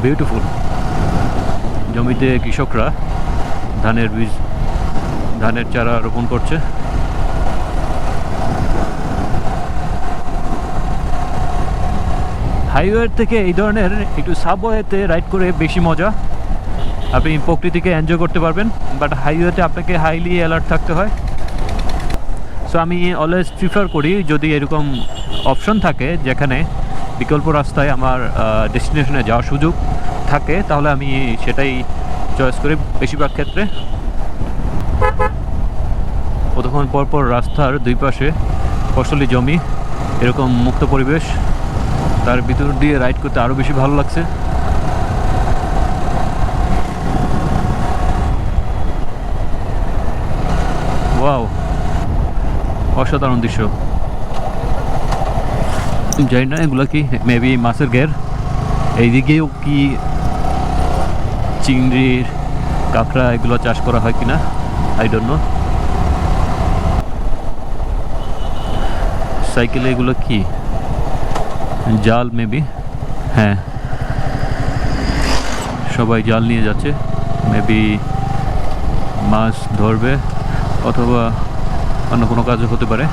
Beautiful. জমিতে কৃষকরা ধানের চারা রোপণ করছে। হাইওয়ে থেকে এই ধরনের একটু সাবওয়েতে রাইড করে বেশি মজা, আপনি প্রকৃতিকে এনজয় করতে পারবেন, বাট হাইওয়েতে আপনাকে হাইলি অ্যালার্ট থাকতে হয়। সো আমি অলওয়েজ প্রিফার করি যদি এরকম অপশন থাকে যেখানে বিকল্প রাস্তায় আমার ডেস্টিনেশনে যাওয়ার সুযোগ থাকে, তাহলে আমি সেটাই চয়েস করি বেশিরভাগ ক্ষেত্রে। কতক্ষণ পরপর রাস্তার দুই পাশে ফসলি জমি, এরকম মুক্ত পরিবেশ, তার ভিতর দিয়ে রাইড করতে আরও বেশি ভালো লাগছে। ওয়াও, অসাধারণ দৃশ্য। জানি না এগুলো কি, মেবি মাছের ঘের। এইদিকেও কি চিংড়ির, কাঁকড়া এগুলো চাষ করা হয় কিনা, আই ডোন্ট নো। সাইকেলে এগুলো কি, জাল মেবি, হ্যাঁ সবাই জাল নিয়ে যাচ্ছে, মেবি মাছ ধরবে অথবা অন্য কোনো কাজও হতে পারে।